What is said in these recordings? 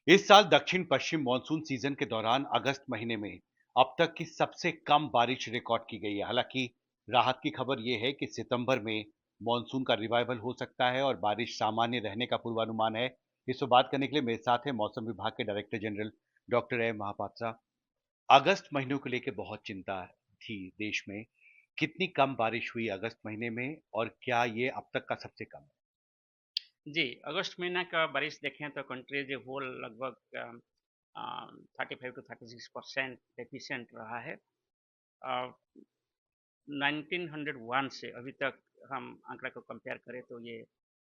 इस साल दक्षिण पश्चिम मानसून सीजन के दौरान अगस्त महीने में अब तक की सबसे कम बारिश रिकॉर्ड की गई है। हालांकि राहत की खबर यह है कि सितंबर में मानसून का रिवाइवल हो सकता है और बारिश सामान्य रहने का पूर्वानुमान है। इस पर बात करने के लिए मेरे साथ है मौसम विभाग के director general doctor A Mahapatra. अगस्त महीनों को लेकर बहुत चिंता थी देश में। कितनी कम बारिश हुई अगस्त महीने में और क्या ये अब तक का सबसे कम है? जी, अगस्त महीना का बारिश देखें तो कंट्री एज़ ए होल लगभग 35 टू 36% डेफिशिएंट रहा है। अ, 1901 से अभी तक हम आंकड़ा को कंपेयर करें तो ये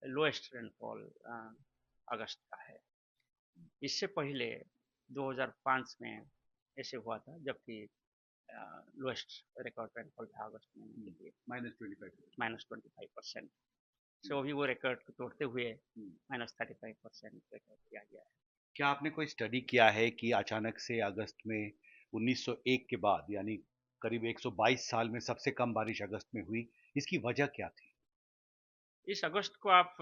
लोएस्ट रेनफॉल अगस्त का है। इससे पहले 2005 में ऐसे हुआ था जबकि लोएस्ट रिकॉर्ड रेनफॉल था अगस्त महीने के लिए -25। -25%। सो अभी वो रिकॉर्ड को तोड़ते हुए -35% रिकॉर्ड किया गया है। क्या आपने कोई स्टडी किया है कि अचानक से अगस्त में 1901 के बाद यानी करीब 122 साल में सबसे कम बारिश अगस्त में हुई? इसकी वजह क्या थी? इस अगस्त को आप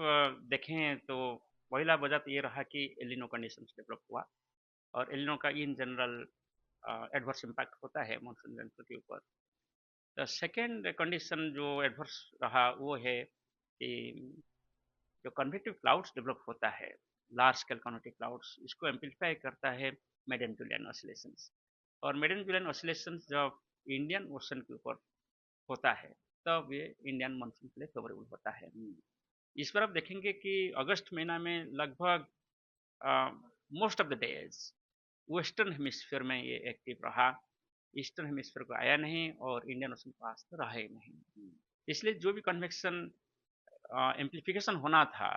देखें तो पहला वजह तो ये रहा कि एलिनो कंडीशंस डेवलप हुआ और एलिनो का इन जनरल एडवर्स इम्पैक्ट होता है मानसून रेनफॉल के ऊपर। द सेकेंड कंडीशन जो एडवर्स रहा वो है कि जो कन्वेक्टिव क्लाउड्स डेवलप होता है, लार्ज स्केल कन्वेक्टिव क्लाउड्स, इसको एम्पलीफाई करता है मेडन जुलियन ऑसिलेशंस। और मेडन जुलियन ऑसिलेशंस जब इंडियन ओशन के ऊपर होता है तब ये इंडियन मानसून के लिए फेवरेबल होता है। इस बार आप देखेंगे कि अगस्त महीना में लगभग most of the days western hemisphere में ये एक्टिव रहा। ईस्टर्न हेमिस्फीयर को आया नहीं और इंडियन ओशन के पास तो रहा ही नहीं। इसलिए जो भी कन्वेक्शन एम्प्लीफिकेशन होना था,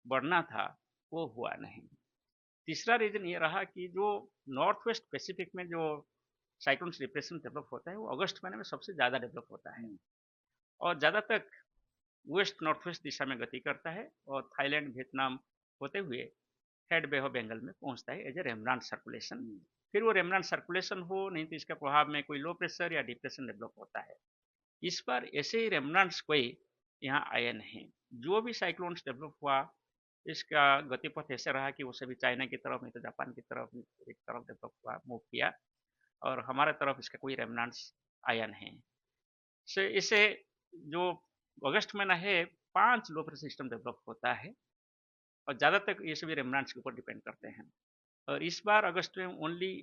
बढ़ना था, वो हुआ नहीं। तीसरा रीजन ये रहा कि जो नॉर्थ वेस्ट पैसिफिक में जो साइक्लोन्स डिप्रेशन डेवलप होता है वो अगस्त महीने में सबसे ज़्यादा डेवलप होता है और ज़्यादा तक वेस्ट नॉर्थ वेस्ट दिशा में गति करता है और थाईलैंड वियतनाम होते हुए हेड बे ऑफ बंगाल में पहुंचता है एज ए रेमनांट सर्कुलेशन। फिर वो रेमनांट सर्कुलेशन हो नहीं तो इसके प्रभाव में कोई लो प्रेशर या डिप्रेशन डेवलप होता है। इस बार ऐसे ही रेमनांट्स कोई यहाँ आए नहीं। जो भी साइक्लोन्स डेवलप हुआ इसका गतिपथ ऐसे रहा कि वो सभी चाइना की तरफ नहीं तो जापान की तरफ एक तरफ डेवलप हुआ, मूव किया और हमारे तरफ इसका कोई रेमनांट्स आया नहीं। से इसे जो अगस्त महीना है 5 लो प्रेशर सिस्टम डेवलप होता है और ज़्यादातर ये सभी रेमनांट्स के ऊपर डिपेंड करते हैं। और इस बार अगस्त में only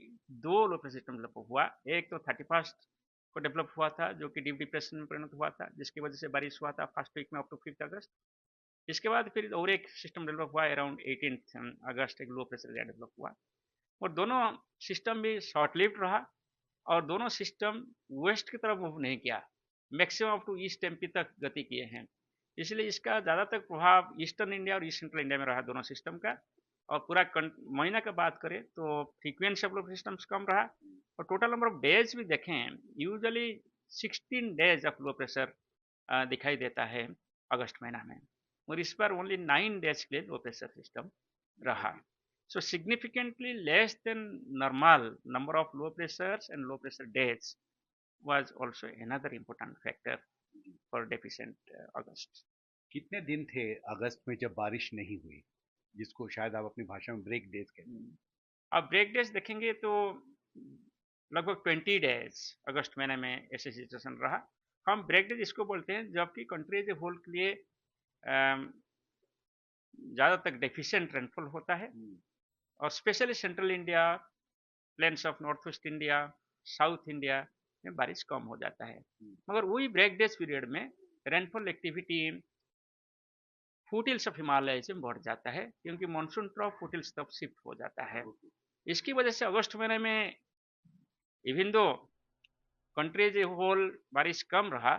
2 low pressure system develop हुआ। एक तो 31st को डेवलप हुआ था जो कि डीप डिप्रेशन में परिणत हुआ था जिसकी वजह से बारिश हुआ था फर्स्ट वीक में अप टू 5 अगस्त। इसके बाद फिर और एक सिस्टम डेवलप हुआ अराउंड 18 अगस्त, एक लो प्रेशर एरिया डेवलप हुआ और दोनों सिस्टम भी शॉर्ट लिव्ड रहा और दोनों सिस्टम वेस्ट की तरफ मूव नहीं किया, maximum up to east MP तक गति किए हैं। इसलिए इसका ज़्यादातर प्रभाव ईस्टर्न इंडिया और ईस्ट सेंट्रल इंडिया में रहा दोनों सिस्टम का। और पूरा महीना का बात करें तो फ्रीक्वेंसी ऑफ लो सिस्टम्स कम रहा और टोटल नंबर ऑफ डेज भी देखें usually 16 days of low pressure दिखाई देता है अगस्त महीना में और इस बार ओनली 9 डेज के लिए लो प्रेशर सिस्टम रहा। So significantly less than normal number of low pressures and low pressure days was also another important factor for deficient August. कितने दिन थे अगस्त में जब बारिश नहीं हुई, जिसको शायद आप अपनी भाषा में ब्रेक डेज कहते हैं? अब ब्रेक डेज देखेंगे तो लगभग 20 डेज अगस्त महीने में ऐसे सिचुएशन रहा। हम ब्रेक डेज इसको बोलते हैं जबकि कंट्री एज ए होल के लिए ज़्यादातर डेफिशिएंट रेनफॉल होता है और specially central India, plains of north west India, south India में बारिश कम हो जाता है। मगर वही ब्रेक डेज पीरियड में rainfall activity foothills of Himalaya से बढ़ जाता है क्योंकि मानसून ट्रफ फुटिल्स तब शिफ्ट हो जाता है। इसकी वजह से अगस्त महीने में even though country as a whole बारिश कम रहा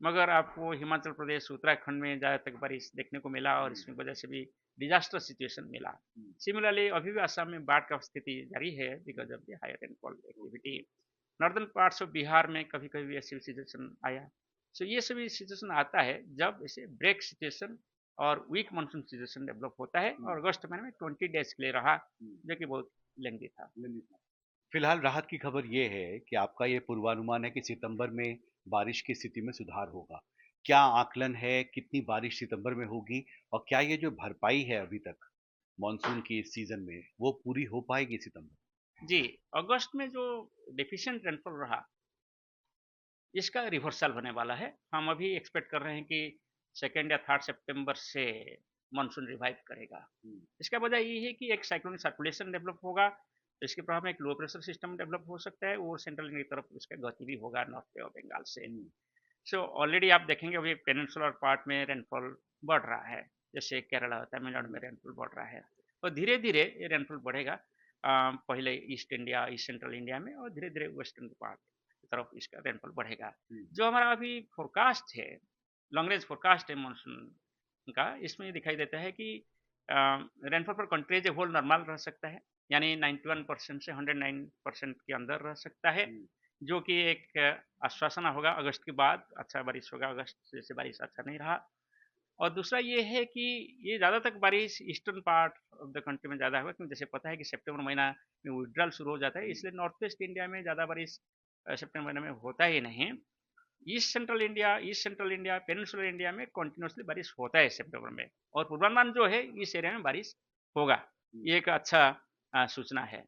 मगर आपको हिमाचल प्रदेश उत्तराखंड में ज़्यादा तक बारिश देखने को मिला और इसकी वजह से भी डिजास्टर सिचुएशन मिला। सिमिलरली अभी भी असम में बाढ़ का स्थिति जारी है because of the higher rainfall activity. Northern parts of Bihar में कभी कभी ऐसी सिचुएशन आया। सो ये सभी सिचुएशन आता है जब इसे ब्रेक सिचुएशन और वीक मानसून सिचुएशन डेवलप होता है और अगस्त महीने में 20 डेज के लिए रहा जो कि बहुत लेंदी था। फिलहाल राहत की खबर ये है कि आपका ये पूर्वानुमान है कि सितंबर में बारिश की स्थिति में सुधार होगा। क्या आकलन है कितनी बारिश सितंबर में होगी और क्या ये जो भरपाई है अभी तक मॉनसून की इस सीजन में वो पूरी हो पाएगी सितंबर? जी, अगस्त में जो डेफिशिएंट रेनफॉल रहा, इसका रिवर्सल होने वाला है। हम अभी एक्सपेक्ट कर रहे हैं कि 2nd या 3rd सितंबर से मानसून रिवाइव करेगा। हम्म, इसका वजह ये है कि एक साइक्लोनिक सर्कुलेशन डेवलप होगा, इसके प्रभाव में एक लो प्रेशर सिस्टम डेवलप हो सकता है और सेंट्रल इंडिया की तरफ इसका गति भी होगा नॉर्थ बे ऑफ बंगाल से। हम्म, सो ऑलरेडी आप देखेंगे अभी पेनिनसुलर पार्ट में रेनफॉल बढ़ रहा है, जैसे केरला, तमिलनाडु में रेनफॉल बढ़ रहा है और धीरे-धीरे ये रेनफॉल बढ़ेगा। पहले east India, east central India में और धीरे-धीरे वेस्टर्न पार्ट की तरफ इसका रेनफॉल बढ़ेगा। हम्म, जो हमारा अभी फोरकास्ट है, लॉन्ग रेंज फोरकास्ट है मानसून का, इसमें ये दिखाई देता है कि रेनफॉल पर country as a whole normal रह सकता है, यानी 91% से 109% के अंदर रह सकता है, हम्म, जो कि एक आश्वासन होगा अगस्त के बाद अच्छा बारिश होगा। अगस्त जैसे बारिश अच्छा नहीं रहा। और दूसरा ये है कि ये ज़्यादा तक बारिश eastern part of the country में ज़्यादा होगा, क्योंकि जैसे पता है कि सितंबर महीना में विड्रॉल शुरू हो जाता है, हम्म, इसलिए नॉर्थ वेस्ट इंडिया में ज़्यादा बारिश सितंबर महीने में होता ही नहीं। East central India, peninsular India में कंटिन्यूअसली बारिश होता है सितंबर में, और पूर्वानुमान जो है इस एरिया में बारिश होगा। हम्म, ये एक अच्छा सूचना है।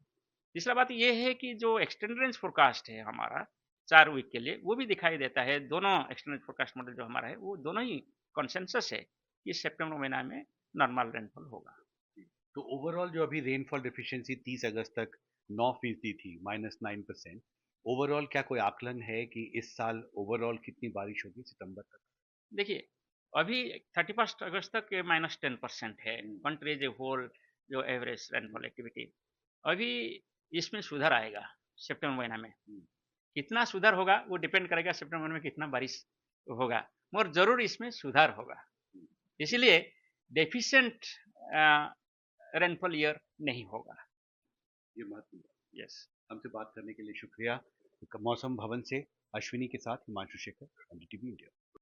तीसरा बात ये है कि जो एक्सटेंडेड रेंज फोरकास्ट है हमारा 4 वीक के लिए, वो भी दिखाई देता है। दोनों एक्सटेंडेड फोरकास्ट मॉडल जो हमारा है, वो दोनों ही कंसेंसस है कि सितंबर महीना में नॉर्मल रेनफॉल होगा। तो ओवरऑल जो अभी रेनफॉल डेफिशिएंसी 30 अगस्त तक 9% थी, -9%। ओवरऑल क्या कोई आकलन है कि इस साल ओवरऑल कितनी बारिश होगी सितंबर तक? देखिए, अभी 31 अगस्त तक ये -10% है हम्म, कंट्री एज ए होल, जो एवरेज रेनफॉल एक्टिविटी। अभी इसमें सुधार आएगा सितंबर महीना में। हम्म, कितना सुधार होगा वो डिपेंड करेगा सितंबर महीने में कितना बारिश होगा, मगर जरूर इसमें सुधार होगा। हम्म, इसीलिए डेफिशिएंट रेनफॉल ईयर नहीं होगा। ये महत्वपूर्ण बात। यस। हमसे बात करने के लिए शुक्रिया। मौसम भवन से अश्विनी के साथ हिमांशु शेखर, एनडीटीवी इंडिया।